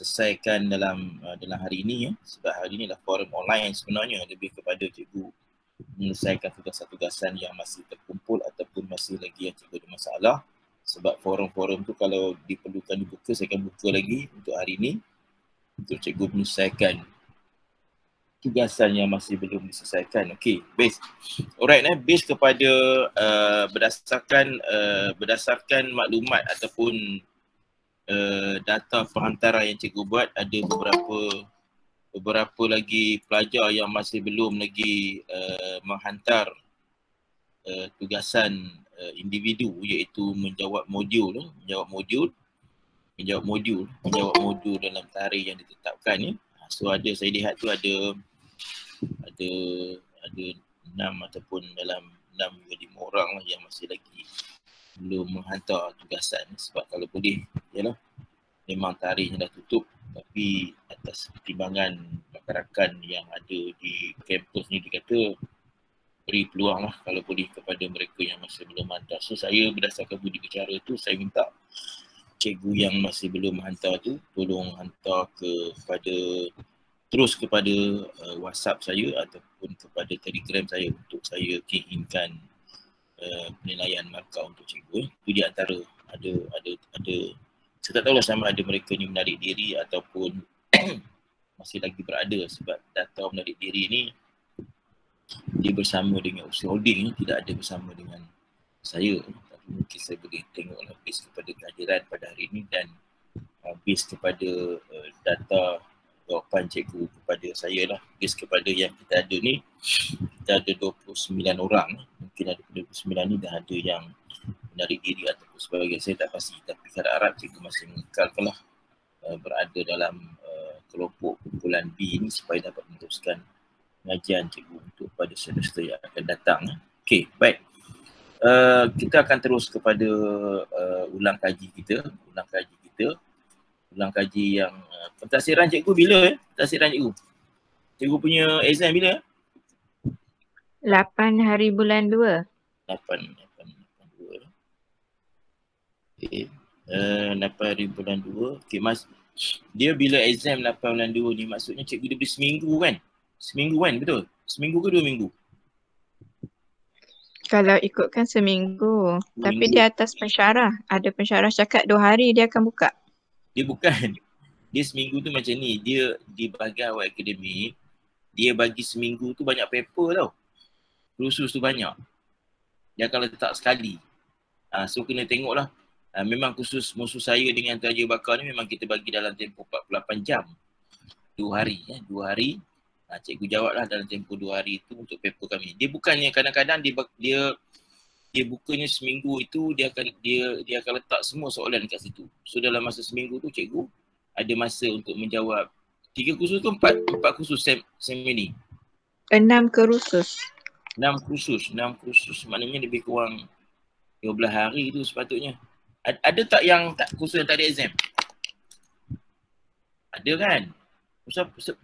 selesaikan dalam hari ini ya, sebab hari ini adalah forum online sebenarnya, lebih kepada cikgu menyelesaikan tugasan-tugasan yang masih terkumpul ataupun masih lagi yang cikgu ada masalah. Sebab forum-forum tu kalau diperlukan dibuka, saya akan buka lagi untuk hari ini untuk cikgu menyelesaikan tugasan yang masih belum diselesaikan. Okey, base. Alright, base kepada berdasarkan maklumat ataupun data perhantaran yang cikgu buat, ada beberapa lagi pelajar yang masih belum lagi menghantar tugasan individu, iaitu menjawab modul dalam tarikh yang ditetapkan ya. So saya lihat tu ada 6 ataupun dalam 6 hingga 5 orang lah yang masih lagi belum menghantar tugasan, sebab kalau boleh yalah, memang tarikhnya dah tutup, tapi atas pertimbangan rakan-rakan yang ada di kampus ni dikata beri peluang lah kalau boleh kepada mereka yang masih belum hantar. So saya berdasarkan budi bicara tu, saya minta cikgu yang masih belum hantar tu tolong hantar terus kepada WhatsApp saya ataupun kepada Telegram saya untuk saya key-inkan penilaian markah untuk cikgu. Itu di antara ada saya tak tahulah sama ada mereka ni menarik diri ataupun masih lagi berada, sebab data menarik diri ni dia bersama dengan usaha holding, tidak ada bersama dengan saya. Tapi mungkin saya boleh tengoklah base kepada kehadiran pada hari ini dan base kepada data jawapan cikgu kepada saya lah. Base kepada yang kita ada ni, kita ada 29 orang. Mungkin ada 29 ni dah ada yang menarik diri ataupun sebagainya, saya tak pasti. Tapi saya harap cikgu masih mengekalkanlah berada dalam kelompok kumpulan B ni supaya dapat meneruskan pengajian cikgu untuk pada semester yang akan datang. Okey, baik. Kita akan terus kepada ulang kaji kita. Ulang kaji yang pentadsiran cikgu bila pentadsiran cikgu? Cikgu punya exam bila? 8 hari bulan 2. 8 okay. 8 hari bulan 2. Okay, Mas. Dia bila exam 8 bulan 2 ni, maksudnya cikgu dia beri seminggu kan? Seminggu kan, betul? Seminggu ke 2 minggu? Kalau ikutkan seminggu. Tapi di atas pensyarah. Ada pensyarah cakap 2 hari dia akan buka. Dia bukan. Dia seminggu tu macam ni. Dia di bahagian awal akademik, dia bagi seminggu tu banyak paper tau. Khusus tu banyak. Dia akan letak sekali. So kena tengok lah. Memang khusus musuh saya dengan Tuan Haji Bakar ni memang kita bagi dalam tempoh 48 jam. 2 hari. 2 hari. Cikgu jawab lah dalam tempoh 2 hari tu untuk paper kami. Dia bukannya kadang-kadang dia bukanya seminggu itu dia akan letak semua soalan kat situ. So dalam masa seminggu tu cikgu ada masa untuk menjawab 3 kursus ke 4 kursus sem ini. 6 kursus. 6 kursus maknanya lebih kurang 12 hari tu sepatutnya. Ada tak yang kursus yang tak ada exam? Ada kan?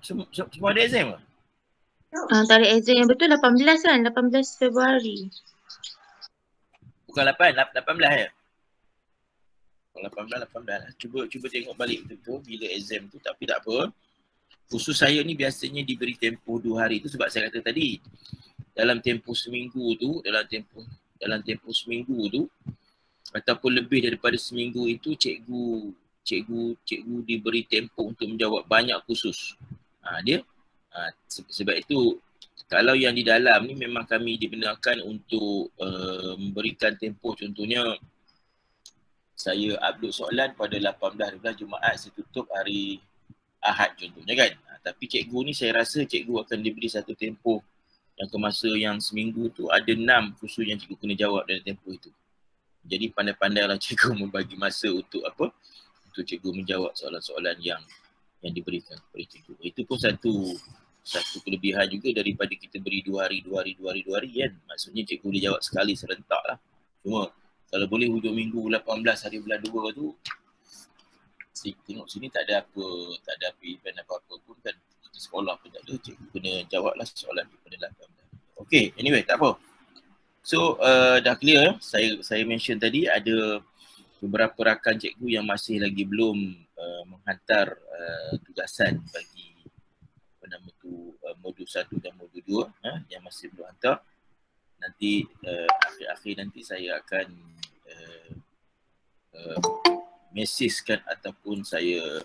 Semua ada exam ke? Tak ada exam yang betul 18 kan? 18 Februari. Bukan 18 ya? 18. Cuba tengok balik betul bila exam tu, tapi tak apa. Khusus saya ni biasanya diberi tempoh 2 hari tu sebab saya kata tadi dalam tempoh seminggu tu, dalam tempoh seminggu tu ataupun lebih daripada seminggu itu cikgu diberi tempoh untuk menjawab banyak khusus. Sebab itu kalau yang di dalam ni memang kami dibenarkan untuk memberikan tempoh, contohnya saya upload soalan pada 18 Jumaat, saya tutup hari Ahad contohnya kan. Tapi cikgu ni saya rasa cikgu akan diberi satu tempoh yang ke masa yang seminggu tu ada 6 khusus yang cikgu kena jawab dalam tempoh itu. Jadi pandai-pandailah cikgu membagi masa untuk apa? Untuk cikgu menjawab soalan-soalan yang diberikan kepada cikgu. Itu pun satu kelebihan juga daripada kita beri 2 hari kan. Maksudnya cikgu boleh jawab sekali serentak lah. Cuma kalau boleh hujung minggu 18 hari bulan 2 tu tengok sini tak ada event apa-apa pun kan. Kita sekolah pun tak ada, cikgu kena jawab lah soalan daripada 18. Okay, anyway tak apa. So dah clear. Saya mention tadi ada beberapa rakan cikgu yang masih lagi belum menghantar tugasan bagi modul 1 dan modul 2 yang masih belum hantar. Nanti akhir-akhir nanti saya akan messagekan ataupun saya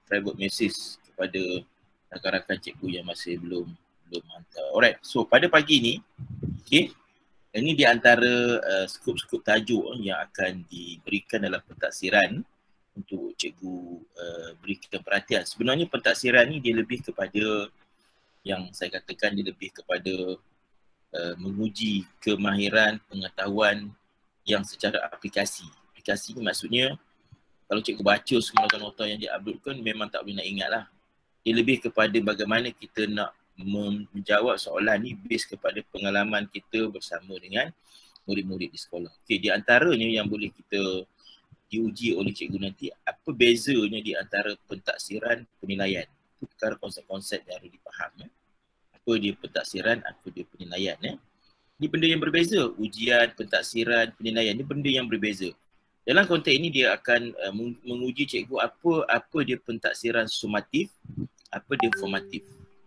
private message kepada rakan-rakan cikgu yang masih belum hantar. Alright, so pada pagi ni, okay, ini di antara skop-skop tajuk yang akan diberikan dalam pentaksiran untuk cikgu berikan perhatian. Sebenarnya pentaksiran ni dia lebih kepada, yang saya katakan dia lebih kepada menguji kemahiran pengetahuan yang secara aplikasi. Aplikasi ni maksudnya kalau cikgu baca semua nota-nota yang dia uploadkan memang tak boleh nak ingat lah. Dia lebih kepada bagaimana kita nak menjawab soalan ni based kepada pengalaman kita bersama dengan murid-murid di sekolah. Okay, di antaranya yang boleh kita diuji oleh cikgu nanti, apa bezanya di antara pentaksiran penilaian. Itu perkara konsep-konsep yang harus dipaham. Apa dia pentaksiran, apa dia penilaian. Ini benda yang berbeza. Ujian, pentaksiran, penilaian, ini benda yang berbeza. Dalam konteks ini dia akan menguji cikgu apa dia pentaksiran sumatif, apa dia formatif.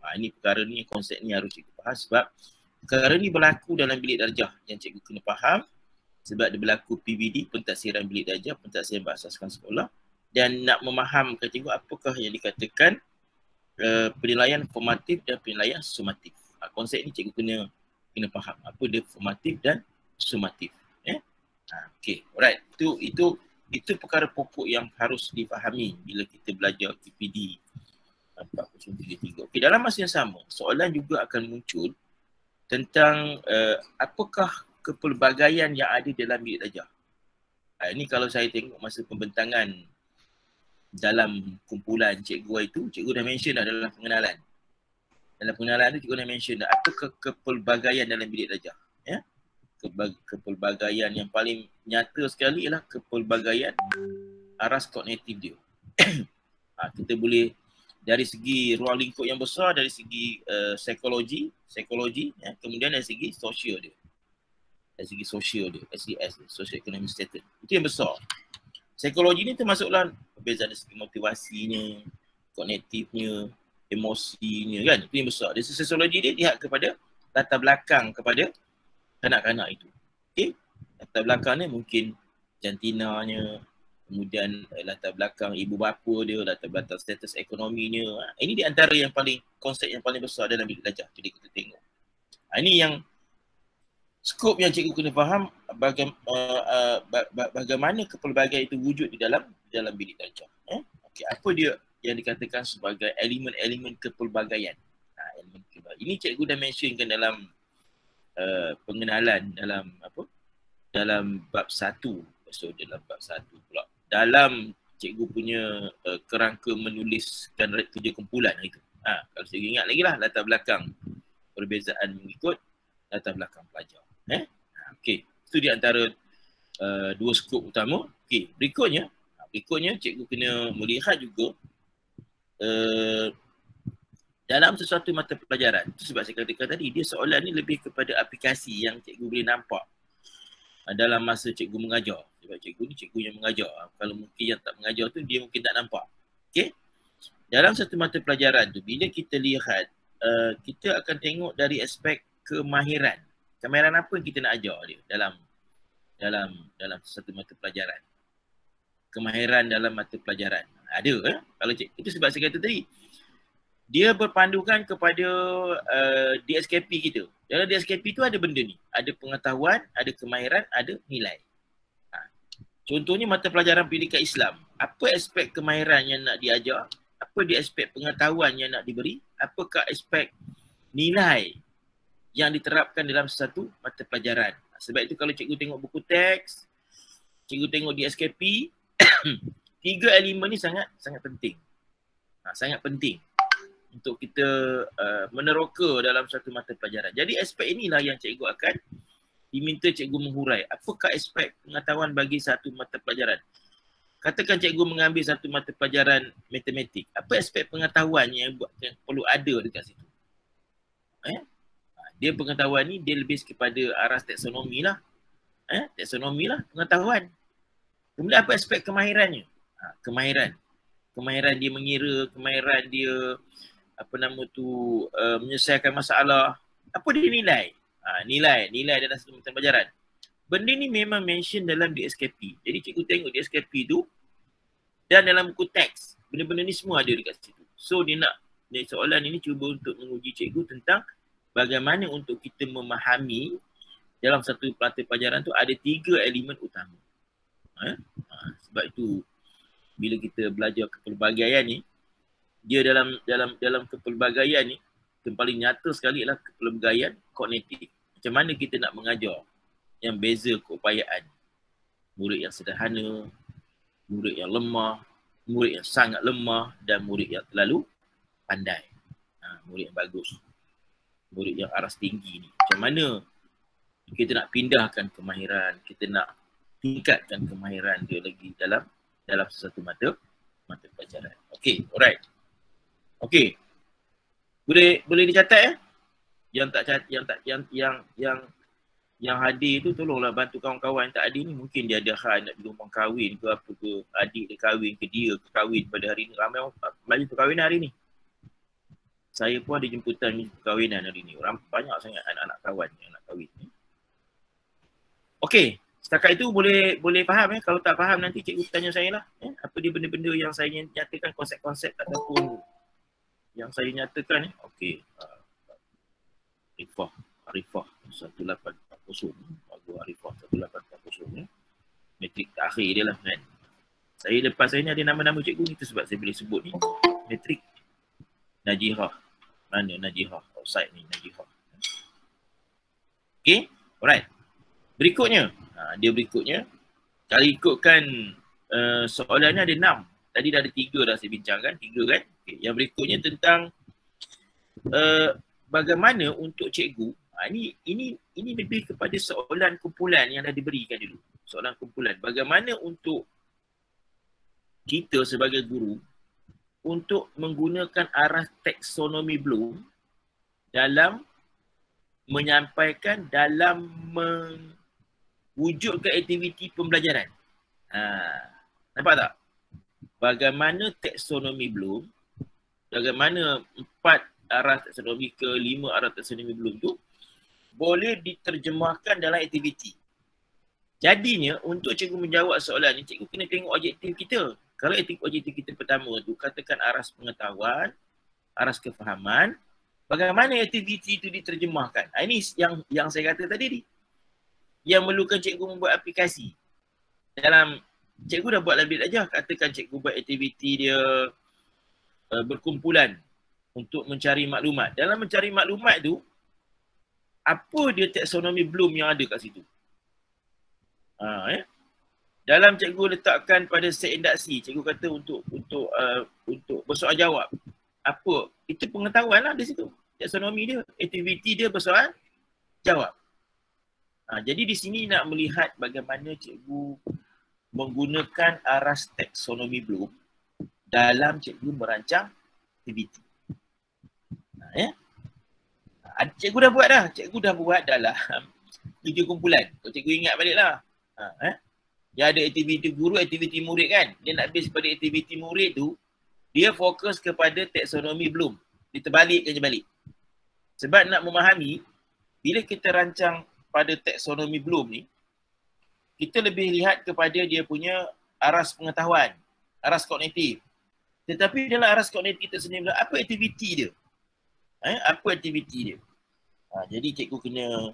Ini perkara ni, konsep ni harus cikgu faham sebab perkara ni berlaku dalam bilik darjah yang cikgu kena faham sebab dia berlaku PBD, pentaksiran bilik darjah, pentaksiran berasaskan sekolah, dan nak memahamkan cikgu apakah yang dikatakan penilaian formatif dan penilaian sumatif. Konsep ni cikgu kena faham apa dia formatif dan sumatif. Okay, alright. Itu perkara pokok yang harus difahami bila kita belajar PPD 40.3. Okay, dalam masa yang sama, soalan juga akan muncul tentang apakah kepelbagaian yang ada dalam bilik darjah. Ini kalau saya tengok masa pembentangan dalam kumpulan cikgu itu, cikgu dah mention dah dalam pengenalan. Dalam pengenalan tu cikgu dah mention dah apa kepelbagaian dalam bilik darjah. Ya? Kepelbagaian yang paling nyata sekali ialah kepelbagaian aras kognitif dia. Kita boleh dari segi ruang lingkup yang besar, dari segi psikologi, ya, kemudian dari segi sosial dia. Dari segi sosial dia, SES, social economic status. Itu yang besar. Psikologi ni termasuklah perbezaan dari segi motivasinya, kognitifnya, emosinya, kan? Itu yang besar. Dari segi sosiologi dia lihat kepada latar belakang kepada kanak-kanak itu. Okay? Latar belakang ni mungkin jantinanya, kemudian latar belakang ibu bapa dia, latar belakang status ekonominya. Ini di antara yang paling, konsep yang paling besar dalam bilik darjah. Jadi kita tengok. Ini yang skop yang cikgu kena faham bagaimana kepelbagaian itu wujud di dalam bilik darjah. Okay, apa dia yang dikatakan sebagai elemen-elemen kepelbagaian. Ini cikgu dah mentionkan dalam pengenalan dalam bab 1. So dalam bab 1 pula. Dalam cikgu punya kerangka menuliskan kerja kumpulan itu. Kalau saya ingat lagi lah latar belakang perbezaan mengikut latar belakang pelajar. Okey, itu di antara dua skop utama. Okey, berikutnya cikgu kena melihat juga dalam sesuatu mata pelajaran. Itu sebab saya katakan tadi, dia soalan ni lebih kepada aplikasi yang cikgu boleh nampak dalam masa cikgu mengajar. Sebab cikgu ni cikgu yang mengajar. Kalau mungkin yang tak mengajar tu, dia mungkin tak nampak. Okay? Dalam satu mata pelajaran tu, bila kita lihat, kita akan tengok dari aspek kemahiran. Kemahiran apa yang kita nak ajar dia dalam satu mata pelajaran. Kemahiran dalam mata pelajaran. Ada. Kalau itu sebab saya kata tadi, dia berpandukan kepada DSKP kita. Dalam DSKP tu ada benda ni. Ada pengetahuan, ada kemahiran, ada nilai. Contohnya mata pelajaran pendidikan Islam. Apa aspek kemahiran yang nak diajar? Apa dia aspek pengetahuan yang nak diberi? Apakah aspek nilai yang diterapkan dalam satu mata pelajaran? Sebab itu kalau cikgu tengok buku teks, cikgu tengok DSKP, tiga elemen ni sangat penting. Sangat penting untuk kita meneroka dalam satu mata pelajaran. Jadi aspek inilah yang cikgu akan diminta cikgu menghurai. Apakah aspek pengetahuan bagi satu mata pelajaran? Katakan cikgu mengambil satu mata pelajaran matematik. Apa aspek pengetahuan yang perlu ada dekat situ? Dia pengetahuan ni dia lebih kepada aras taksonomi lah. Taksonomi lah pengetahuan. Kemudian apa aspek kemahirannya? Kemahiran. kemahiran dia mengira, kemahiran dia menyelesaikan masalah. Apa dia nilai? Nilai dalam satu mata pelajaran. Benda ni memang mention dalam DSKP. Jadi cikgu tengok DSKP tu dan dalam buku teks, benda-benda ni semua ada dekat situ. So dia nak, soalan ini cuba untuk menguji cikgu tentang bagaimana untuk kita memahami dalam satu mata pelajaran tu ada 3 elemen utama. Sebab itu bila kita belajar kepelbagaian ni, dia dalam kepelbagaian ni yang paling nyata sekali adalah kepelbagaian kognitif. Macam mana kita nak mengajar yang beza keupayaan. Murid yang sederhana, murid yang lemah, murid yang sangat lemah dan murid yang terlalu pandai. Murid yang bagus. Murid yang aras tinggi ni. Macam mana kita nak pindahkan kemahiran, kita nak tingkatkan kemahiran dia lagi dalam sesuatu mata pelajaran. Okey, alright. Okey. Boleh dicatat yang hadir tu tolonglah bantu kawan-kawan yang tak hadir ni, mungkin dia ada hal nak dilumpang kahwin ke apa ke, adik dia kahwin ke dia ke kahwin pada hari ni. Ramai orang belajar perkahwinan hari ni. Saya pun ada jemputan perkahwinan hari ni. Orang banyak sangat anak-anak kawan yang nak kahwin ni. Okey, setakat itu boleh faham kalau tak faham nanti cikgu tanya saya lah. Apa dia benda-benda yang saya nyatakan, konsep-konsep ataupun yang saya nyatakan ni. Okey. Arifah 1840. Arifah 1840 ni. Metrik terakhir dia lah kan. Saya lepas saya ni ada nama-nama cikgu ni tu sebab saya boleh sebut ni. Metrik Najihah. Mana Najihah? Outside ni Najihah. Okey. Alright. Berikutnya. Dia berikutnya. Kalau ikutkan soalan ni ada 6. Tadi dah ada 3 dah saya bincangkan. 3 kan. Okay. Yang berikutnya tentang bagaimana untuk cikgu. Ini lebih kepada soalan kumpulan yang dah diberikan dulu. Soalan kumpulan. Bagaimana untuk kita sebagai guru untuk menggunakan arah taksonomi Bloom dalam menyampaikan, dalam mewujudkan aktiviti pembelajaran. Nampak tak? Bagaimana taksonomi Bloom, bagaimana 4 arah taksonomi ke 5 arah taksonomi Bloom tu boleh diterjemahkan dalam aktiviti. Jadinya untuk cikgu menjawab soalan ni, cikgu kena tengok objektif kita. Kalau objektif kita pertama tu katakan aras pengetahuan, aras kefahaman, bagaimana aktiviti itu diterjemahkan. Ini yang saya kata tadi ni. Yang memerlukan cikgu membuat aplikasi. Cikgu dah buat lebih aja. Katakan cikgu buat aktiviti dia berkumpulan untuk mencari maklumat. Dalam mencari maklumat tu, apa dia taksonomi Bloom yang ada kat situ? Dalam cikgu letakkan pada set induksi, cikgu kata untuk bersoal jawab. Apa? Itu pengetahuan lah di situ. Taksonomi dia, aktiviti dia bersoal jawab. Jadi di sini nak melihat bagaimana cikgu menggunakan aras taksonomi Bloom dalam cikgu merancang aktiviti. Cikgu dah buat dah. Cikgu dah buat dalam kerja kumpulan. Kalau cikgu ingat balik lah. Dia ada aktiviti guru, aktiviti murid kan. Dia nak base pada aktiviti murid tu, dia fokus kepada taksonomi Bloom. Dia terbalikkan je balik. Sebab nak memahami, bila kita rancang pada taksonomi Bloom ni, kita lebih lihat kepada dia punya aras pengetahuan, aras kognitif. Tetapi dalam aras kognitif tersendiri, apa aktiviti dia? Apa aktiviti dia? Jadi cikgu kena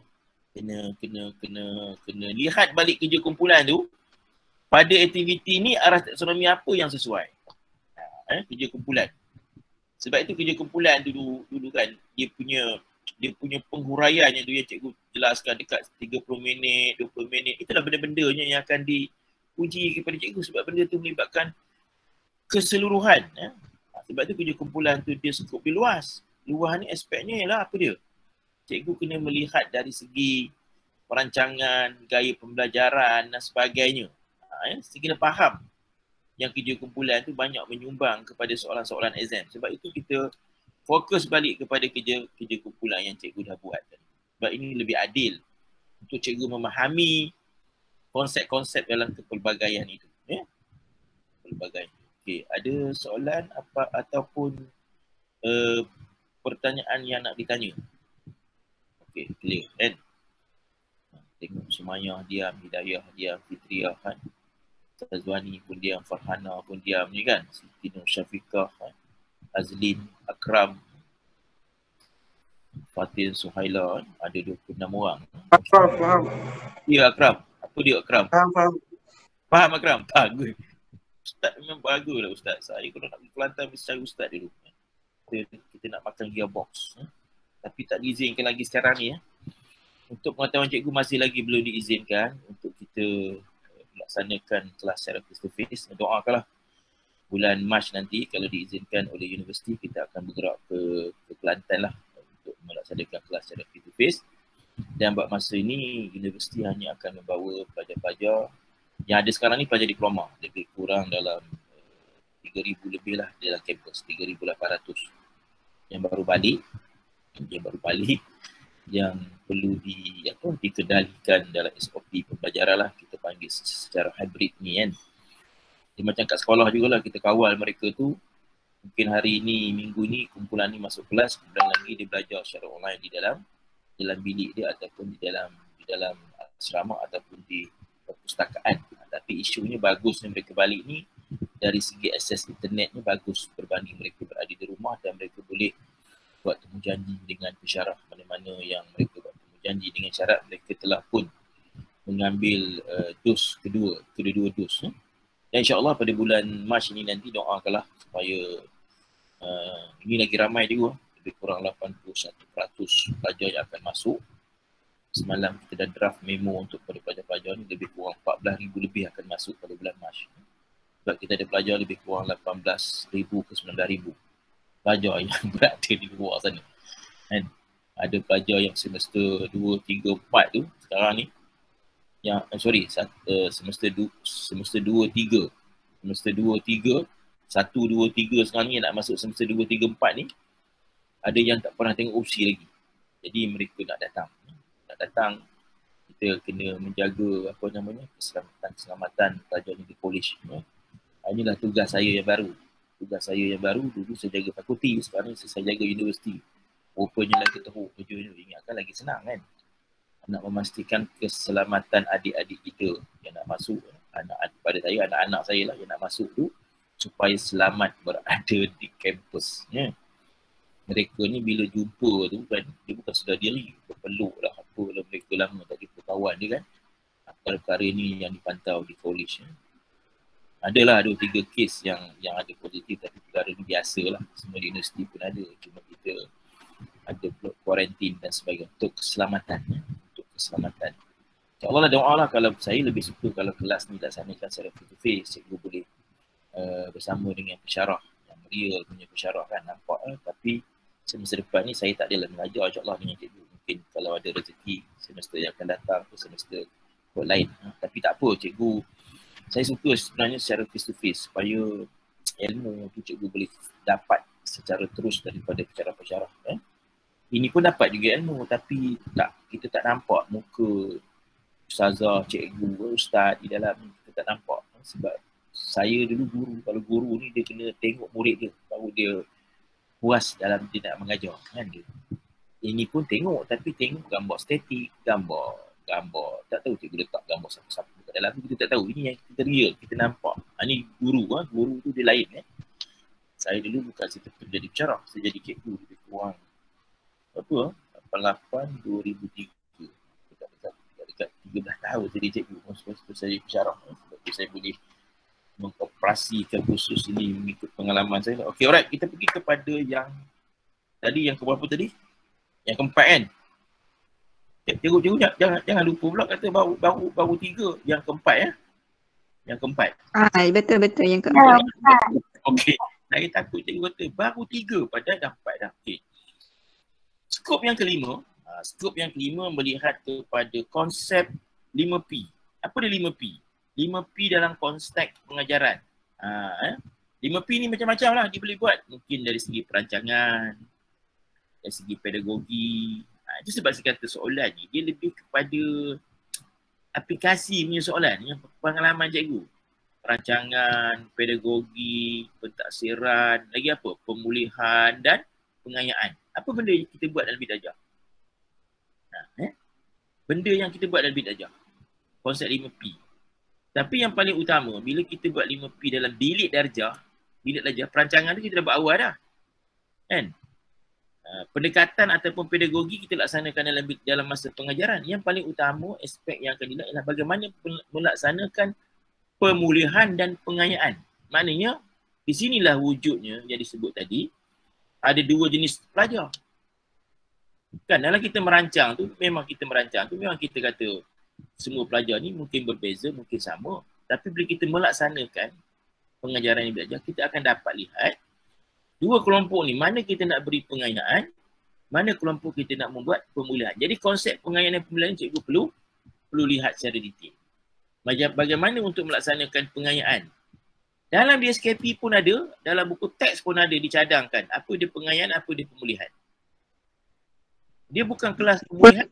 lihat balik kerja kumpulan tu. Pada aktiviti ni aras taksonomi apa yang sesuai? Kerja kumpulan. Sebab itu kerja kumpulan tu dulu kan dia punya penghuraiannya tu yang cikgu jelaskan dekat 30 minit, 20 minit. Itulah benda-bendanya yang akan diuji kepada cikgu sebab benda tu melibatkan keseluruhan. Sebab tu kerja kumpulan tu dia cukup lebih luas. Luas ni aspeknya ialah apa dia? Cikgu kena melihat dari segi perancangan, gaya pembelajaran dan sebagainya. Sekiranya faham yang kerja kumpulan tu banyak menyumbang kepada soalan-soalan exam. Sebab itu kita fokus balik kepada kerja kumpulan yang cikgu dah buat. Sebab ini lebih adil untuk cikgu memahami konsep-konsep dalam kepelbagaian itu. Pelbagaian. Okey, ada soalan apa ataupun pertanyaan yang nak ditanya? Okey, clear kan? Tengok Sumayah diam, Hidayah diam, Fitriah kan? Tazwani pun diam, Farhana pun diam ni kan? Siti Nur Syafiqah kan? Azlin, Akram, Fatin, Suhaila kan? Ada 26 orang. Faham. Ya Akram. Apa dia Akram? Faham. Faham Akram? Bagus. Ustaz memang bagus lah Ustaz. Saya kalau nak pergi Kelantan mesti cari Ustaz dulu. Kita nak makan gearbox. Tapi tak diizinkan lagi sekarang ni. Untuk pengetahuan cikgu masih lagi belum diizinkan untuk kita melaksanakan kelas secara face to face. Doakanlah bulan Mac nanti kalau diizinkan oleh universiti kita akan bergerak ke Kelantan lah untuk melaksanakan kelas secara face to face. Dan buat masa ini universiti hanya akan membawa pelajar-pelajar yang ada sekarang ni pelajar diploma, lebih kurang dalam 3,000 lebih lah dalam kampus, 3,800 yang baru balik, yang perlu dikendalikan dalam SOP pembelajaran lah, kita panggil secara hybrid ni kan. Dia macam kat sekolah jugalah, kita kawal mereka tu, mungkin hari ni, minggu ni, kumpulan ni masuk kelas, kemudian lagi dia belajar secara online di dalam bilik dia ataupun di dalam asrama ataupun di perpustakaan. Tapi isunya bagusnya mereka balik ni dari segi akses internet ni bagus berbanding mereka berada di rumah dan mereka boleh buat temujanji dengan pensyarah mana-mana yang mereka buat temujanji dengan syarat mereka telah pun mengambil dos kedua dos. Dan insyaAllah pada bulan Mac ini nanti doakanlah supaya ini lagi ramai juga, lebih kurang 81% pelajar yang akan masuk. Semalam kita dah draft memo untuk pada pelajar-pelajar ni, lebih kurang 14,000 lebih akan masuk pada bulan Mac. Sebab kita ada pelajar lebih kurang 18,000 ke 19,000 pelajar yang berada di luar sana. Kan? Ada pelajar yang semester 2, 3, 4 tu sekarang ni, yang semester 2, 3 semester 2, 3 1, 2, 3 sekarang ni yang nak masuk semester 2, 3, 4 ni, ada yang tak pernah tengok opsi lagi. Jadi mereka nak datang, kita kena menjaga keselamatan pelajar ni di college. Inilah tugas saya yang baru. Dulu saya jaga fakulti, sekarang saya jaga universiti. Rupanya lagi teruk kerja ni, ingatkan lagi senang kan. Nak memastikan keselamatan adik-adik kita yang nak masuk, anak-anak saya lah yang nak masuk tu, supaya selamat berada di kampus. Mereka ni bila jumpa tu kan, dia bukan sedar diri, berpeluk lah, apalah mereka lama tak jumpa kawan dia kan. Perkara ni yang dipantau di college. Adalah 2-3 kes yang ada positif, tapi perkara ni biasalah. Semua di universiti pun ada. Cuma kita ada blok kuarantin dan sebagainya untuk keselamatan. InsyaAllah lah, doa lah. Kalau saya lebih suka kalau kelas ni laksanakan secara face to face, cikgu boleh bersama dengan pensyarah yang real punya pensyarah kan, nampak tapi semester depan ni saya tak adalah mengajar insyaAllah dengan cikgu. Mungkin kalau ada rezeki semester yang akan datang ke semester lain. Tapi tak apa, cikgu saya suka sebenarnya secara face to face supaya ilmu tu cikgu boleh dapat secara terus daripada pensyarah-pensyarah. Ini pun dapat juga ilmu, tapi kita tak nampak muka ustazah, cikgu, ustaz di dalam ni, kita tak nampak. Sebab saya dulu guru, kalau guru ni dia kena tengok murid dia baru dia puas dalam dia nak mengajar kan dia. Ini pun tengok, tapi tengok gambar statik, gambar tak tahu cikgu letak gambar siapa-siapa kat dalam tu, kita tak tahu. Ini yang kita real, kita nampak. Ini guru tu dia lain. Saya dulu bukan saya jadi pensyarah, saya jadi cikgu lebih kurang 88 2003. Dekat 13 tahun jadi cikgu. Masa saya jadi pensyarah, sebab tu saya boleh mengoperasikan khusus ini mengikut pengalaman saya. Okey, alright, kita pergi kepada yang tadi, yang keberapa tadi? Yang keempat kan? Cikgu jangan lupa pula kata baru 3, yang keempat ya. Yang keempat. Betul yang keempat. Okey, saya takut cikgu kata baru 3 padahal dah 4 dah. Okey. Skop yang kelima melihat kepada konsep 5P. Apa dia 5P? 5P dalam konteks pengajaran. 5P ni macam-macam lah dia boleh buat. Mungkin dari segi perancangan, dari segi pedagogi. Itu sebab saya kata soalan ni dia lebih kepada aplikasi punya soalan, yang pengalaman cikgu. perancangan, pedagogi, pentaksiran, lagi apa? Pemulihan dan pengayaan. Apa benda yang kita buat dalam bilik darjah? Benda yang kita buat dalam bilik darjah. Konsep 5P. Tapi yang paling utama, bila kita buat 5P dalam bilik darjah, perancangan tu kita dah buat awal dah. Kan? Pendekatan ataupun pedagogi kita laksanakan dalam masa pengajaran. Yang paling utama, aspek yang akan dilihat ialah bagaimana melaksanakan pemulihan dan pengayaan. Maknanya, di sinilah wujudnya yang disebut tadi, ada dua jenis pelajar. Kan dalam kita merancang tu, memang kita kata semua pelajar ni mungkin berbeza, mungkin sama. Tapi bila kita melaksanakan pengajaran yang belajar, kita akan dapat lihat dua kelompok ni, mana kita nak beri pengayaan, mana kelompok kita nak membuat pemulihan. Jadi konsep pengayaan dan pemulihan cikgu perlu lihat secara detail. Bagaimana untuk melaksanakan pengayaan. Dalam DSKP pun ada, dalam buku teks pun ada dicadangkan apa dia pengayaan, apa dia pemulihan. Dia bukan kelas pemulihan.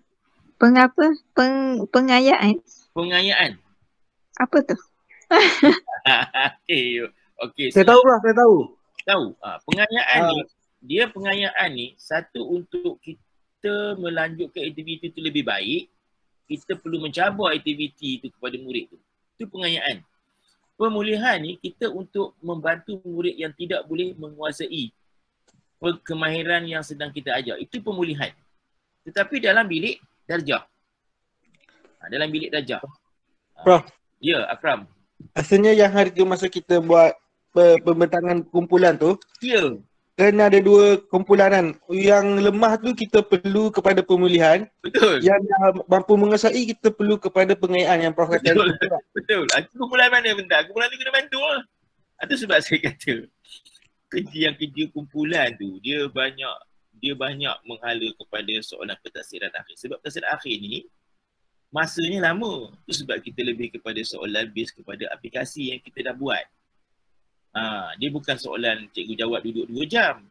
Pengayaan? Pengayaan. Apa tu? Okey. Saya tahu lah, saya tahu. Pengayaan ni, pengayaan ni satu untuk kita melanjutkan aktiviti itu lebih baik, kita perlu mencabar aktiviti itu kepada murid tu. Itu pengayaan. Pemulihan ni kita untuk membantu murid yang tidak boleh menguasai kemahiran yang sedang kita ajar. Itu pemulihan. Tetapi dalam bilik darjah. Dalam bilik darjah. Prof. Ya, Akram. Asalnya yang hari tu masa kita buat pembentangan kumpulan tu, Ya. kena ada dua kumpulan kan. Yang lemah tu kita perlu kepada pemulihan. Betul. Yang mampu menguasai kita perlu kepada pengayaan yang Prof kata. Betul. Kumpulan mana bentar? Kumpulan tu kena bantu lah. Itu sebab saya kata kerja kumpulan tu dia banyak menghala kepada soalan pentaksiran akhir. Sebab pentaksiran akhir ni masanya lama. Itu sebab kita lebih kepada soalan base kepada aplikasi yang kita dah buat. Dia bukan soalan cikgu jawab duduk 2 jam.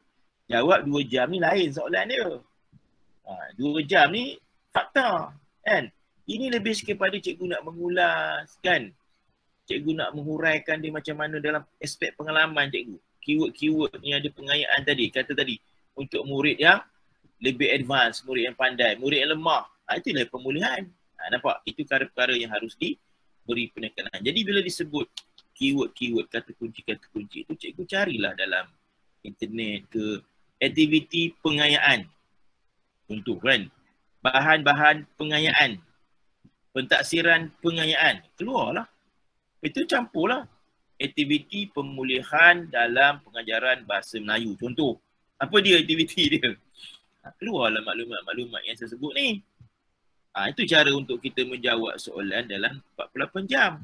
Jawab 2 jam ni lain soalan dia. 2 jam ni fakta. Kan? Ini lebih kepada cikgu nak mengulas kan. Cikgu nak menghuraikan dia macam mana dalam aspek pengalaman cikgu. Keyword-keyword ni ada pengayaan tadi. Kata tadi untuk murid yang lebih advance, murid yang pandai, murid yang lemah. Itulah pemulihan. Nampak? Itu perkara-perkara yang harus diberi penekanan. Jadi bila disebut keyword-keyword, kata kunci itu cikgu carilah dalam internet ke aktiviti pengayaan. Contoh kan, bahan-bahan pengayaan, pentaksiran pengayaan, keluarlah. Itu campurlah aktiviti pemulihan dalam pengajaran bahasa Melayu. Contoh, apa dia aktiviti dia? Keluarlah maklumat-maklumat yang saya sebut ni. Itu cara untuk kita menjawab soalan dalam 48 jam.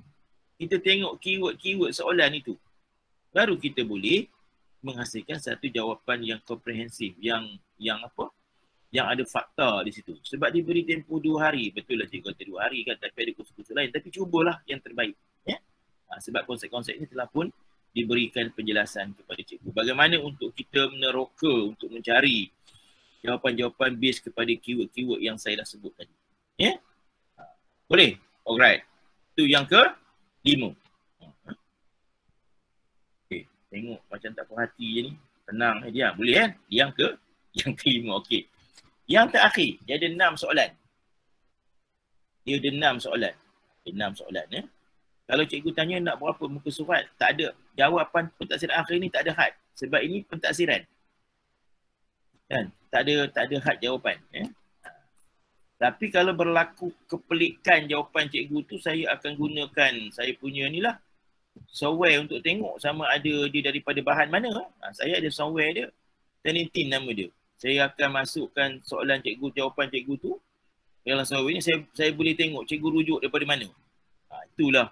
Kita tengok keyword-keyword soalan itu. Baru kita boleh menghasilkan satu jawapan yang komprehensif, yang apa? Yang ada fakta di situ. Sebab diberi tempoh 2 hari. Betul lah cikgu kata 2 hari kan, tapi ada kursus-kursus lain. Tapi cubalah yang terbaik. Ya? Sebab konsep-konsep ini telah pun diberikan penjelasan kepada cikgu. Bagaimana untuk kita meneroka, untuk mencari jawapan-jawapan base kepada keyword-keyword yang saya dah sebut tadi. Ya? Boleh? Alright. Itu yang ke-5. Okay. Tengok macam tak puas hati je ni. Tenang dia. Boleh kan? Yang ke-5. Okey. Yang terakhir, dia ada 6 soalan. Dia ada 6 soalan. 6 soalan ya. Kalau cikgu tanya nak berapa muka surat, tak ada jawapan pentaksiran akhir ni, tak ada had. Sebab ini pentaksiran. Kan? Tak ada had jawapan ya. Tapi kalau berlaku kepelikan jawapan cikgu tu, saya akan gunakan saya punya ni lah software untuk tengok sama ada dia daripada bahan mana. Saya ada software dia, Tenintin nama dia. Saya akan masukkan soalan cikgu, jawapan cikgu tu dalam software ni, saya boleh tengok cikgu rujuk daripada mana. Itulah.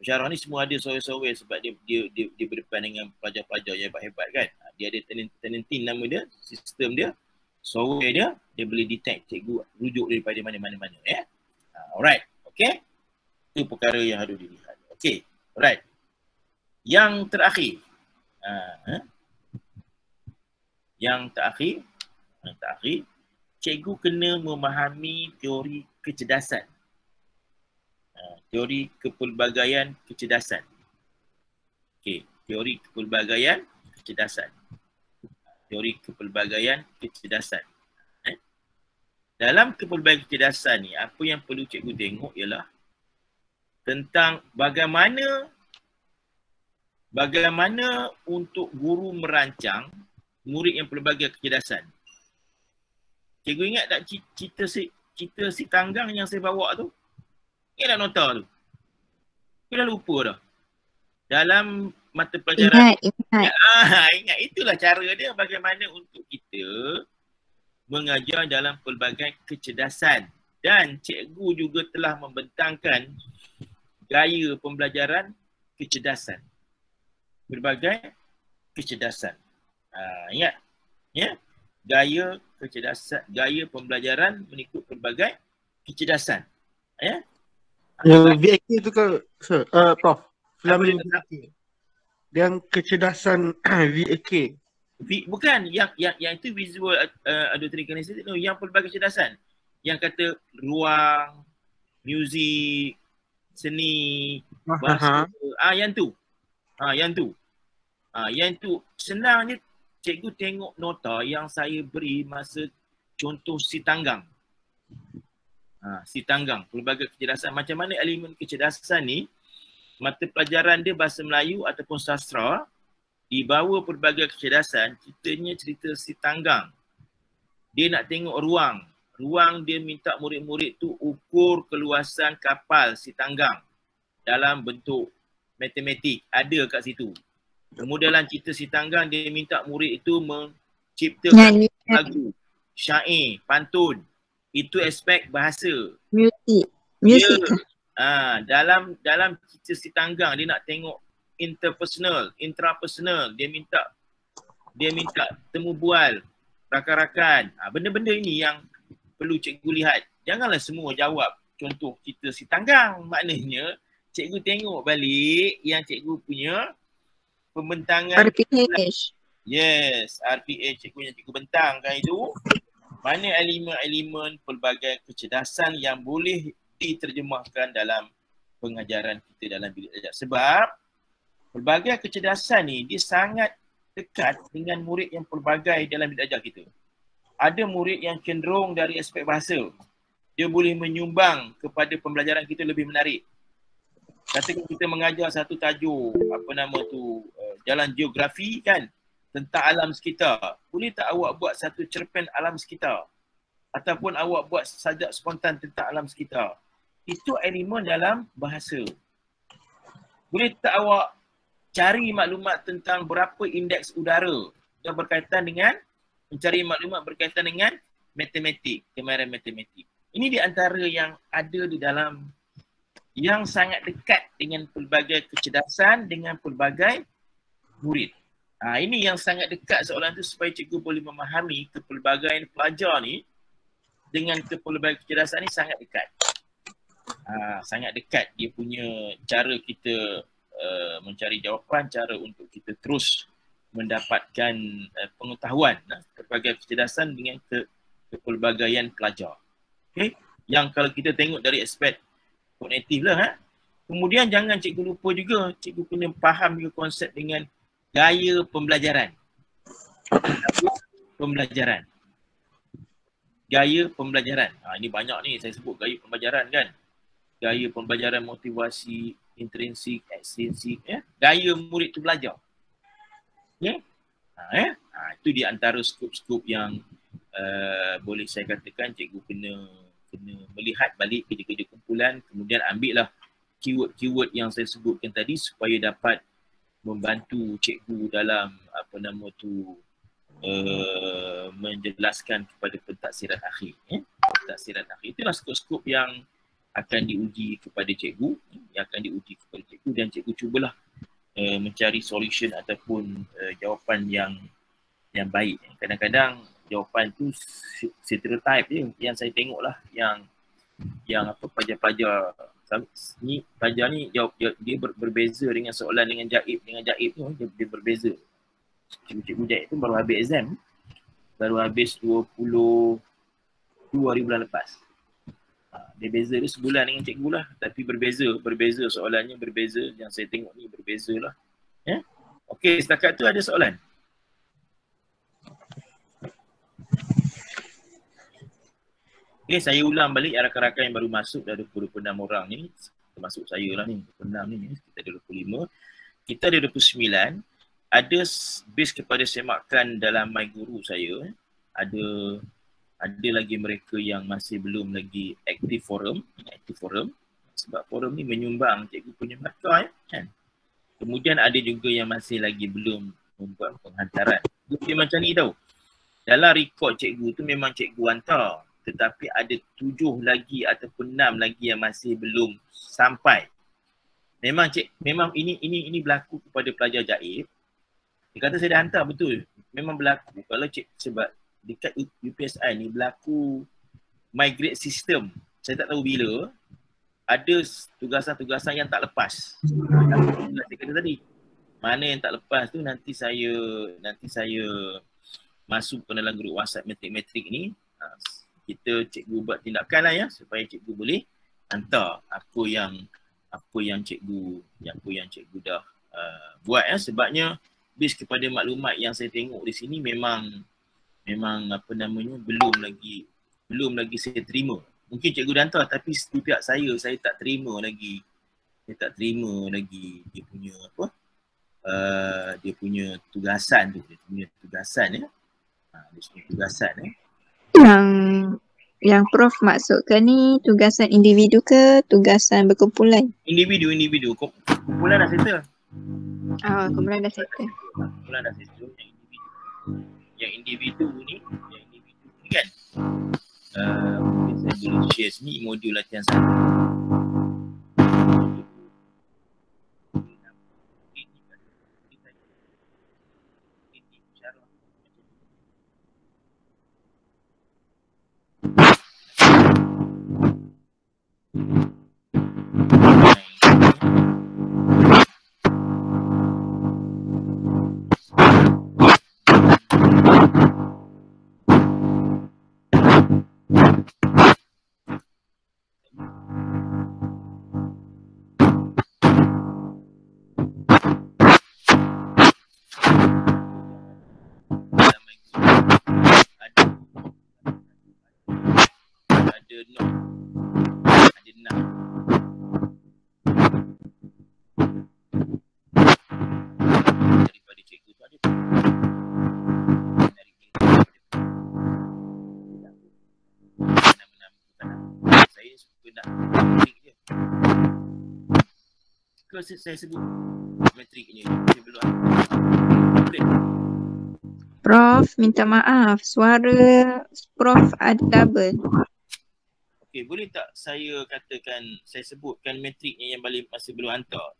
Pensyarah ni semua ada software-software sebab dia berdepan dengan pelajar-pelajar yang hebat-hebat kan. Dia ada Tenintin nama dia, sistem dia, software dia boleh detect cikgu rujuk daripada mana-mana ya. Alright. Okay. Itu perkara yang harus dilihat. Okay. Alright. Yang terakhir. Yang terakhir, cikgu kena memahami teori kecerdasan. Teori kepelbagaian kecerdasan. Okey, teori kepelbagaian kecerdasan. Teori kepelbagaian kecerdasan. Dalam kepelbagaian kecerdasan ni, apa yang perlu cikgu tengok ialah tentang bagaimana untuk guru merancang murid yang pelbagai kecerdasan. Cikgu ingat tak cerita si tanggang yang saya bawa tu? Ingat tak nota tu? Kita dah lupa dah. Dalam mata pelajaran. Ingat. Ingat. Itulah cara dia bagaimana untuk kita mengajar dalam pelbagai kecerdasan. Dan cikgu juga telah membentangkan gaya pembelajaran kecerdasan. Berbagai kecerdasan. Ingat? Ya? Gaya kecerdasan, gaya pembelajaran mengikut pelbagai kecerdasan. Ya? VAK tu ke Prof? Filament VAK. Yang kecerdasan VAK. Bukan yang itu visual auditory kinesthetic tu, yang pelbagai kecerdasan. Yang kata ruang, muzik, seni, bahasa. Yang tu. Yang tu senangnya cikgu tengok nota yang saya beri masa contoh si tanggang. Si tanggang, pelbagai kecerdasan. Macam mana elemen kecerdasan ni, mata pelajaran dia bahasa Melayu ataupun sastra, dibawa pelbagai kecerdasan, ceritanya cerita si tanggang. Dia nak tengok ruang. Ruang dia minta murid-murid tu ukur keluasan kapal si tanggang dalam bentuk matematik. Ada kat situ. Kemudian dalam cerita si tanggang, dia minta murid itu menciptakan lagu, syair, pantun. Itu aspek bahasa. Music. Dalam cerita si tanggang, dia nak tengok interpersonal, intrapersonal. Dia minta temu bual, rakan-rakan. Benda-benda ini yang perlu cikgu lihat. Janganlah semua jawab contoh cerita si tanggang. Maknanya cikgu tengok balik yang cikgu punya pembentangan RPH. Yes, RPH cikgu yang cikgu bentangkan itu. Mana elemen-elemen pelbagai kecerdasan yang boleh diterjemahkan dalam pengajaran kita dalam bilik ajar. Sebab pelbagai kecerdasan ni dia sangat dekat dengan murid yang pelbagai dalam bilik ajar kita. Ada murid yang cenderung dari aspek bahasa. Dia boleh menyumbang kepada pembelajaran kita lebih menarik. Katakan kita mengajar satu tajuk, jalan geografi kan, tentang alam sekitar. Boleh tak awak buat satu cerpen alam sekitar? Ataupun awak buat sajak spontan tentang alam sekitar? Itu elemen dalam bahasa. Boleh tak awak cari maklumat tentang berapa indeks udara yang berkaitan dengan mencari maklumat berkaitan dengan matematik, kemahiran matematik. Ini di antara yang ada di dalam yang sangat dekat dengan pelbagai kecerdasan dengan pelbagai murid. Ini yang sangat dekat soalan tu supaya cikgu boleh memahami kepelbagaian pelajar ni dengan kepelbagaian kecerdasan ni sangat dekat. Sangat dekat dia punya cara kita mencari jawapan, cara untuk kita terus mendapatkan pengetahuan pelbagai kecerdasan dengan kepelbagaian pelajar. Okay? Yang kalau kita tengok dari aspek kognitif lah. Kemudian jangan cikgu lupa juga, cikgu kena faham juga konsep dengan gaya pembelajaran. Gaya pembelajaran. Ini banyak ni saya sebut gaya pembelajaran kan. Gaya pembelajaran motivasi, intrinsik, ekstrinsik. Gaya murid tu belajar. Okay? Itu di antara skop-skop yang boleh saya katakan cikgu kena melihat balik kerja-kerja kumpulan. Kemudian ambil lah keyword-keyword yang saya sebutkan tadi supaya dapat membantu cikgu dalam menjelaskan kepada pentaksiran akhir. Pentaksiran akhir itulah skop-skop yang akan diuji kepada cikgu, dan cikgu cubalah mencari solution ataupun jawapan yang baik. Kadang-kadang jawapan tu stereotype je yang saya tengok lah, yang pelajar-pelajar ni, pelajar ni jawab dia berbeza dengan soalan dengan jaib tu, dia berbeza. Cikgu jaib tu baru habis exam, baru habis 22 hari bulan lepas. Dia beza dia sebulan dengan cikgu lah, tapi berbeza soalannya berbeza, yang saya tengok ni berbeza lah. Ya. Okey, setakat tu ada soalan? Okey, saya ulang balik rakan-rakan yang baru masuk, dah 26 orang ni, termasuk saya lah ni, 26 ni, kita ada 25. Kita ada 29. Ada base kepada semakan dalam My Guru saya. Ada lagi mereka yang masih belum lagi aktif forum. Sebab forum ni menyumbang cikgu punya markah kan. Kemudian ada juga yang masih lagi belum membuat penghantaran. Dia macam ni tau. Dalam rekod cikgu tu memang cikgu hantar. Tetapi ada 7 lagi ataupun 6 lagi yang masih belum sampai. Memang ini berlaku kepada pelajar jaib. Dia kata saya dah hantar betul. Memang berlaku. Kalau sebab dekat UPSI ni berlaku migrate system. Saya tak tahu bila. Ada tugasan-tugasan yang tak lepas. Saya kata tadi. Mana yang tak lepas tu nanti saya masuk ke dalam grup WhatsApp metrik-metrik ni. Kita cikgu buat tindakan lah ya supaya cikgu boleh hantar apa yang cikgu dah buat ya. Sebabnya base kepada maklumat yang saya tengok di sini memang apa namanya belum lagi saya terima. Mungkin cikgu dah hantar tapi di pihak saya tak terima lagi. Saya tak terima lagi dia punya apa? Dia punya tugasan tu, dia punya tugasan ya. Dia punya tugasan ya. Yang Prof maksudkan ni tugasan individu ke tugasan berkumpulan? Individu. Kumpulan dah settle. Kumpulan dah settle. Kumpulan dah settle yang individu ni kan. Mungkin saya boleh share sini modul latihan 1. Saya sebut metriknya Prof, minta maaf. Suara Prof ada double. Okey, boleh tak saya katakan, saya sebutkan metriknya yang masih belum hantar.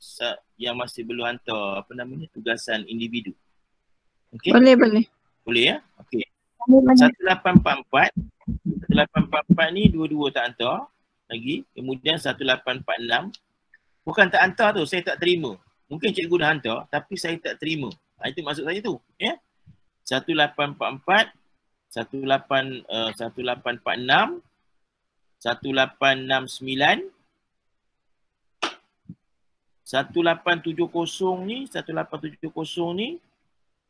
Yang masih belum hantar, apa namanya, tugasan individu. Okey? Boleh. Boleh ya? Okey. 1844 ni dua-dua tak hantar lagi. Kemudian 1846 bukan tak hantar tu, saya tak terima. Mungkin cikgu dah hantar tapi saya tak terima. Itu maksud saya tu, ya. 1844, 1846, 1869, 1870 ni, 1870 ni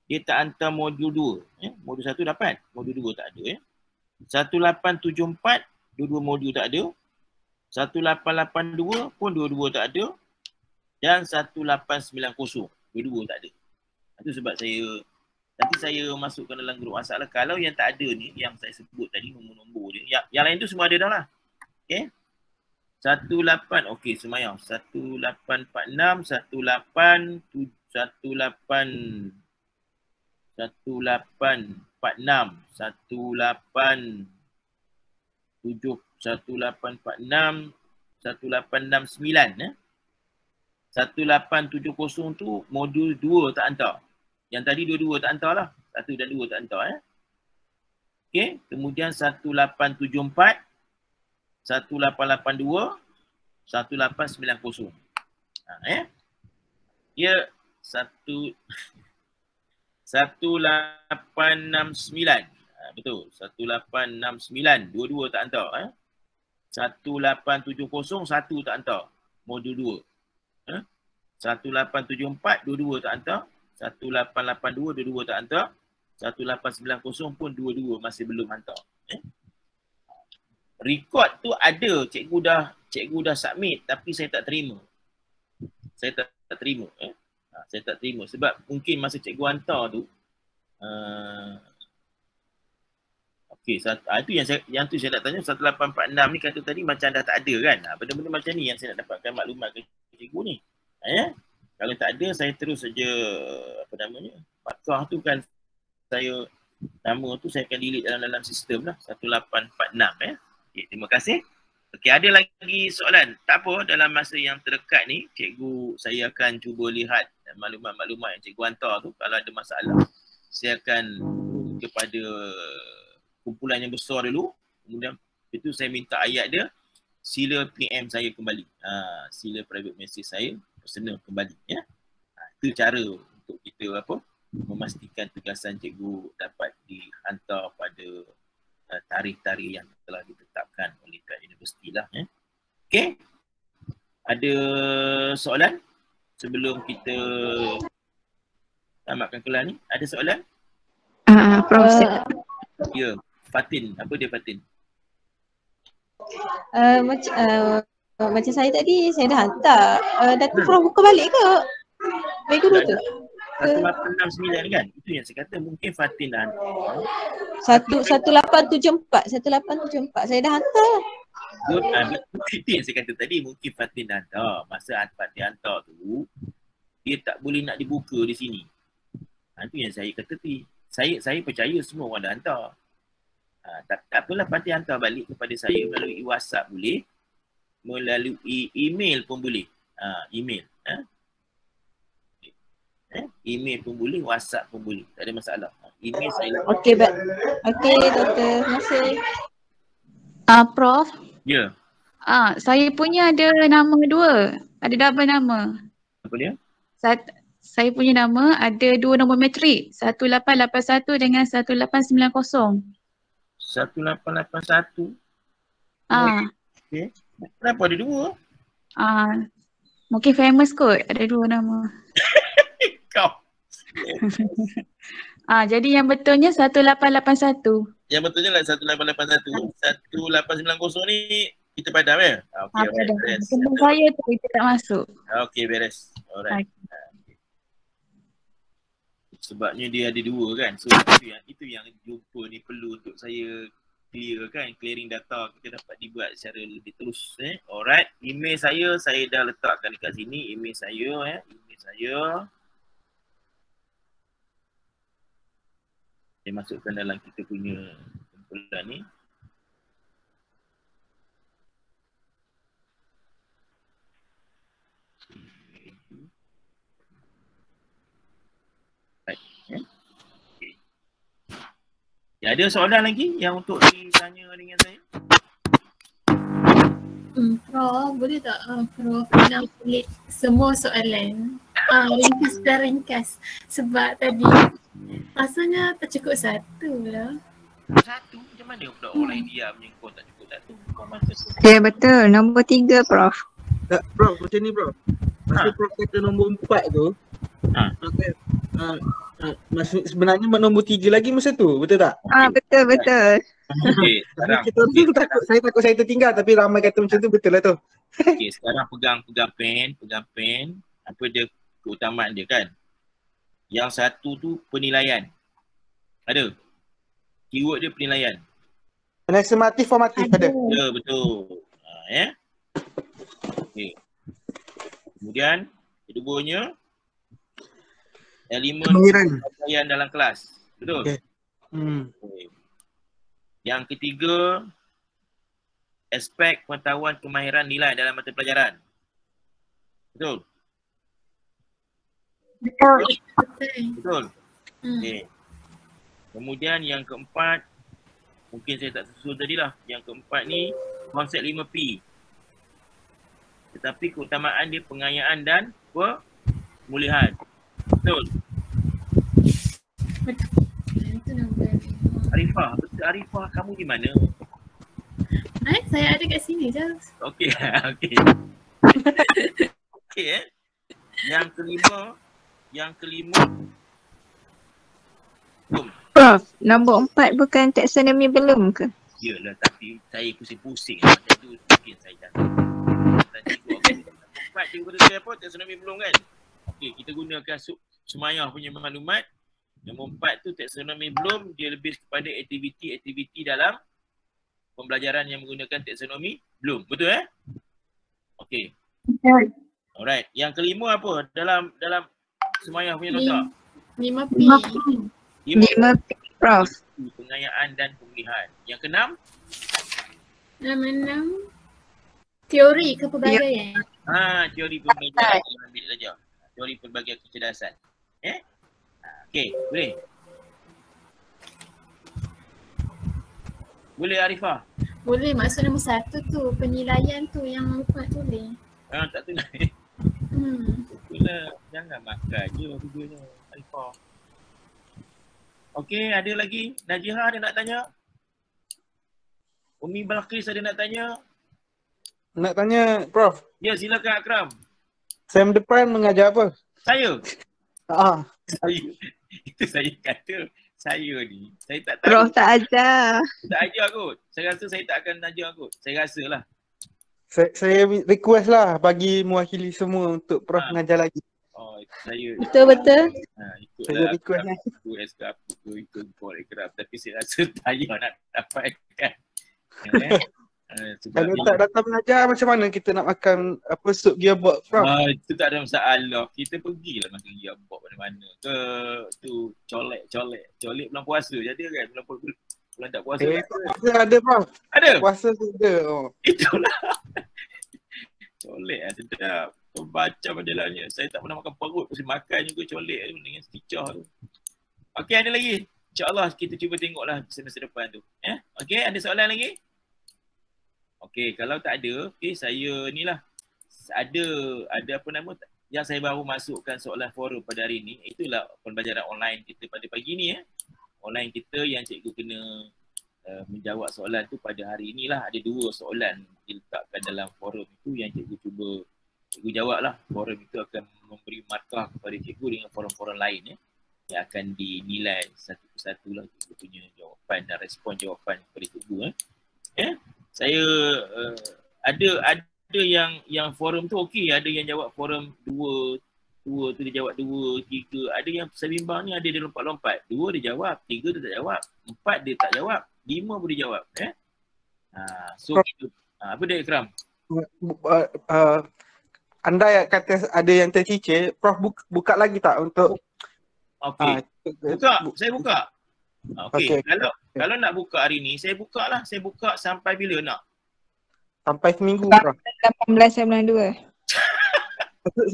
dia tak hantar modul 2, ya. Modul 1 dapat, modul 2 tak ada, ya. 1874 dua-dua modul tak ada. 1882 pun dua-dua tak ada. Dan 1890 dua-dua tak ada. Itu sebab nanti saya masukkan dalam grup WhatsApp lah. Kalau yang tak ada ni, yang saya sebut tadi, nombor-nombor dia. Yang lain tu semua ada dah lah. Okay. 18, okey semayang. 1846, 1846, 1846, 1869, 1870 tu modul 2 tak hantar. Yang tadi dua-dua tak hantar lah. 1 dan 2 tak hantar. Okey, kemudian 1874, 1882, 1890. Dia 1869. Betul, 1869. Dua-dua tak hantar. 1870, 1 tak hantar. Modul 2. 1874 dua-dua tak hantar. 1882 dua-dua tak hantar. 1890 pun dua-dua masih belum hantar. Rekod tu ada, cikgu dah submit tapi saya tak terima. Saya tak terima. Saya tak terima sebab mungkin masa cikgu hantar tu okey, itu yang tu saya nak tanya. 1846 ni kata tadi macam dah tak ada kan. Benda-benda macam ni yang saya nak dapatkan maklumat ke cikgu ni. Kalau tak ada saya terus saja fatkah tu kan saya nama tu saya akan delete dalam sistem lah 1846 Okay, terima kasih. Okey, ada lagi soalan? Tak apa, dalam masa yang terdekat ni cikgu saya akan cuba lihat maklumat-maklumat yang cikgu hantar tu. Kalau ada masalah saya akan kepada kumpulan yang besar dulu. Kemudian itu saya minta ayat dia, sila PM saya kembali. Sila private message saya personal kembali ya. Itu cara untuk kita memastikan tugasan cikgu dapat dihantar pada tarikh-tarikh yang telah ditetapkan oleh pihak universiti lah. Okey. Ada soalan sebelum kita tamatkan kelas ni? Ada soalan? Prof. Ya, Fatin. Apa dia Fatin? Macam saya tadi, saya dah hantar. Data Prof buka balik ke? Baik guru tu? 1869 kan? Itu yang saya kata mungkin Fatin dah hantar. 1874. Saya dah hantar. Itu yang saya kata tadi, mungkin Fatin dah hantar. Masa Fatin hantar tu, dia tak boleh nak dibuka di sini. Itu yang saya kata tadi. Saya percaya semua orang dah hantar. Tak apalah, Fatin hantar balik kepada saya melalui WhatsApp boleh. Melalui email pun boleh. Email. Email pun boleh, WhatsApp pun boleh. Tak ada masalah. Email saya Okey, doktor. Terima kasih. Prof. Ya. Saya punya ada nama dua. Ada double nama. Apa dia? Saya punya nama ada dua nombor matrik. 1881 dengan 1890. 1881. Okay. Kenapa ada dua? Mungkin famous kot. Ada dua nama. Kau. Jadi yang betulnya 1881. Yang betulnya lah 1881. 1890 ni kita padam ya? Okey, beres. Nombor saya tu itu tak masuk. Okey, beres. Alright. Sebabnya dia ada dua kan. So itu yang jumpa ni perlu untuk saya clear kan. Clearing data kita dapat dibuat secara lebih terus. Alright. Email saya dah letakkan dekat sini. Email saya. Saya masukkan dalam kita punya kumpulan ni. Baik. Okay. Ya, ada soalan lagi yang untuk ditanya dengan saya? Prof, boleh tak Prof nak pelik semua soalan ringkas sebab tadi rasanya tak cukup satu lah. Satu? Macam mana pula orang lain diam yang kau tak cukup satu? Kau masa tu. Ya betul, nombor 3 Prof. Tak, Prof, macam ni Prof. Masa Prof kata nombor 4 tu, sebenarnya nombor 3 lagi masa tu, betul tak? Betul. Okey, sekarang saya takut saya tertinggal tapi ramai kata macam tu, betul lah tu. okey, sekarang pegang pen. Apa dia keutamaan dia kan? Yang satu tu penilaian. Ada? Keyword dia penilaian. Estimatif formatif ada. Ya, betul. Okey. Kemudian keduanya elemen penilaian dalam kelas. Betul? Okay. Okay. Yang ketiga, aspek pengetahuan kemahiran nilai dalam mata pelajaran. Betul? Betul. Okay. Kemudian yang keempat, mungkin saya tak susun tadi lah. Yang keempat ni konsep 5P. Tetapi keutamaan dia pengayaan dan pemulihan. Betul? Itu nombor 5. Arifah, betul Arifah, kamu di mana? Saya ada kat sini je. Okey, okey. Okey Yang kelima belum. Prof, nombor 4 bukan taksonomi belum ke? Yalah, tapi saya pusing-pusing macam tu mungkin saya jatuh. Empat dia kata saya apa, taksonomi belum kan? Okey, kita gunakan Sumayah punya maklumat. Nombor 4 tu taksonomi belum, dia lebih kepada aktiviti dalam pembelajaran yang menggunakan taksonomi belum. Betul Okey. Alright, yang kelima apa dalam Sumayah punya nota? 5P. 5P, Prof. Pengayaan dan pemulihan. Yang keenam? Nama 6. Teori kepelbagaian. Teori pelbagai ambil saja. Teori pelbagai kecerdasan. Okey, boleh. Boleh Arifah? Boleh, maksud nombor 1 tu penilaian tu yang Lukman tulis. Tak tu lah. Itulah, jangan makan je videonya Arifah. Okey, ada lagi? Najihah ada nak tanya? Umi Balqis ada nak tanya? Nak tanya, Prof. Ya, silakan Akram. Sem depan mengajar apa? Saya? Itu saya kata, saya ni, saya tak tahu. Prof tak ajar. Tak ajar kot. Saya rasa saya tak akan ajar kot. Saya rasa lah. Saya request lah bagi mewakili semua untuk Prof mengajar lagi. Saya Betul. Saya request lah. Ikut Ikram. Tapi saya rasa saya nak dapatkan. Kalau tak datang mengajar, macam mana kita nak makan sup gearbox, Prof? Itu tak ada masalah. Kita pergilah makan gearbox mana-mana. Ke tu colek bulan puasa jadi kan? Bulan tak puasa. Ada, Prof. Ada? Puasa tu ada. Itulah. Colek lah sedap. Baca majalahnya. Saya tak pernah makan perut. Mesti makan juga colek tu dengan sticah tu. Okey, ada lagi? InsyaAllah kita cuba tengoklah semester depan tu. Okey, ada soalan lagi? Okey, kalau tak ada, saya ni lah. Ada apa nama yang saya baru masukkan soalan forum pada hari ni. Itulah pembelajaran online kita pada pagi ni Online kita yang cikgu kena menjawab soalan tu pada hari inilah. Ada 2 soalan diletakkan dalam forum itu yang cikgu cuba jawab lah. Forum itu akan memberi markah kepada cikgu dengan forum-forum lain yang akan dinilai satu persatu lah cikgu punya jawapan dan respon jawapan kepada cikgu Saya ada yang forum tu okey, ada yang jawab forum 2 tu dia jawab 2, 3, ada yang sebimbang ni ada dia lompat-lompat. 2 dia jawab, 3 dia tak jawab, 4 dia tak jawab, 5 boleh jawab so kita, apa dia Ikram? Anda kata ada yang tercicir, Prof buka lagi tak untuk Okey. Saya buka. Okey. Kalau nak buka hari ni, saya buka lah. Saya buka sampai bila nak? Sampai seminggu, Prof. 18/2.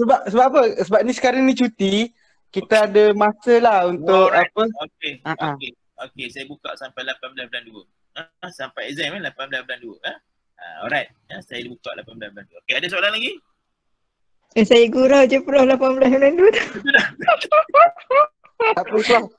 Sebab apa? Sebab ni sekarang ni cuti, kita ada masa lah untuk apa? Okey, saya buka sampai 18/2. Sampai exam 18/2. Alright. Saya buka 18/2. Okey, ada soalan lagi? Saya gurau je Prof 18/2 tu. Apa Prof?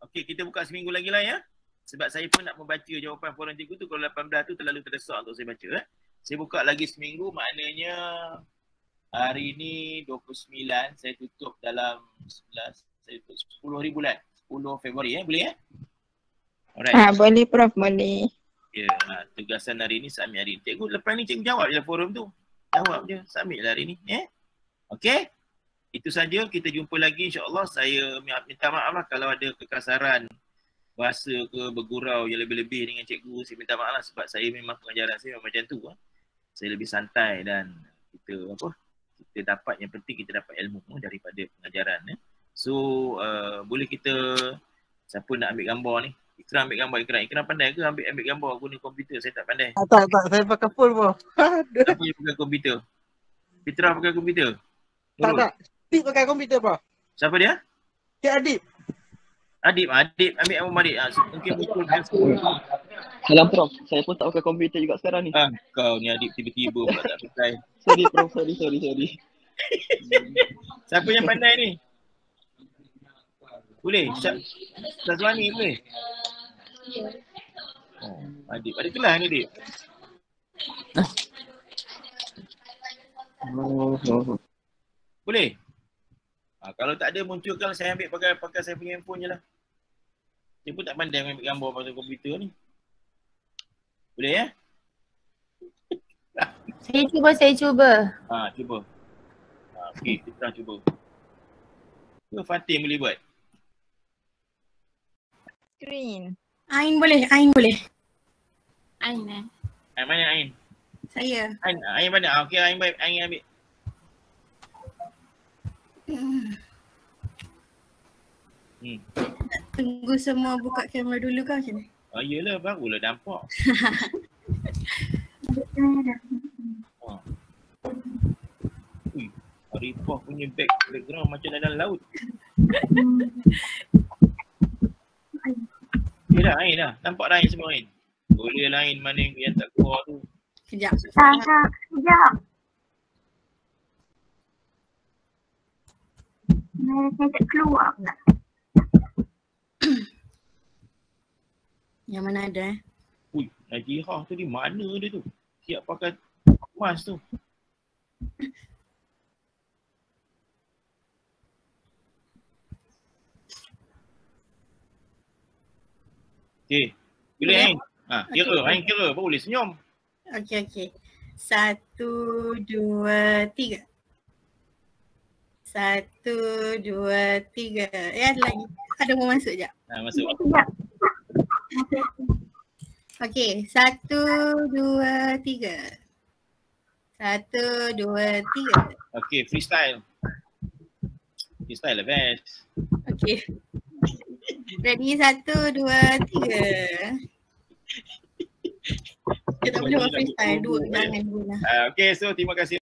Okey, kita buka seminggu lagi lah Sebab saya pun nak membaca jawapan forum cikgu tu. Kalau 18 tu terlalu terdesak untuk saya baca Saya buka lagi seminggu, maknanya hari ni 29, saya tutup dalam 11, saya tutup 10 hari bulan. 10 Februari boleh Alright. Boleh Prof, boleh. Ya, tugasan hari ni submit hari ni. Cikgu lepas ni cikgu jawab je forum tu. Jawab je, submit lah hari ni. Okey? Itu saja, kita jumpa lagi insya-Allah. Saya minta maaf lah kalau ada kekasaran bahasa ke bergurau yang lebih-lebih dengan cikgu. Saya minta maaf lah sebab saya memang pengajaran saya memang macam tu Saya lebih santai dan kita dapat, yang penting kita dapat ilmu daripada pengajaran So boleh kita, siapa nak ambil gambar ni? Ikram ambil gambar. Ikram pandai ke ambil gambar guna komputer? Saya tak pandai. Tak, saya pakai phone Prof. Siapa yang pakai komputer? Fitra pakai komputer? Tak. Adib pakai komputer Prof. Siapa dia? Cik Adib. Adib ambil Abang Madik. Mungkin betul kan. Salam Prof. Saya pun tak pakai komputer juga sekarang ni. Kau ni Adib tiba-tiba pula tak pakai. Sorry Prof, sorry. Siapa yang pandai ni? Boleh? Syazwani boleh? Adib. Ada kelas ni Adib? Boleh? Kalau tak ada munculkan, saya ambil pakai saya punya handphone je lah. Saya pun tak pandai ambil gambar pasal komputer ni. Boleh ya? Saya cuba. Cuba. Okey, kita cuba. Cuba Fatin boleh buat. Screen. Ain boleh. Ain Ain mana Ain? Saya. Ain mana? Okey, Ain ambil. Tunggu semua buka kamera dulu kan macam ni? Yelah, barulah nampak. Arifah punya background macam dalam laut. Dah Ain dah. Nampak dah Ain semua Ain. Boleh lah Ain mana yang tak keluar tu. Kejap. Sekejap. Saya tak keluar pula. Yang mana ada Najihah tu di mana dia tu? Siap pakai emas tu. Okey. Boleh Ain? Ain kira. Baru boleh senyum. Okey. 1, 2, 3. 1, 2, 3. Ada lagi. Ada mau masuk sekejap. Masuk. Okey. 1, 2, 3. 1, 2, 3. Okey, freestyle. Freestyle lah best. Okey. Ready? 1, 2, 3. Kita tak boleh buat freestyle. Jangan guna. Okey, so terima kasih.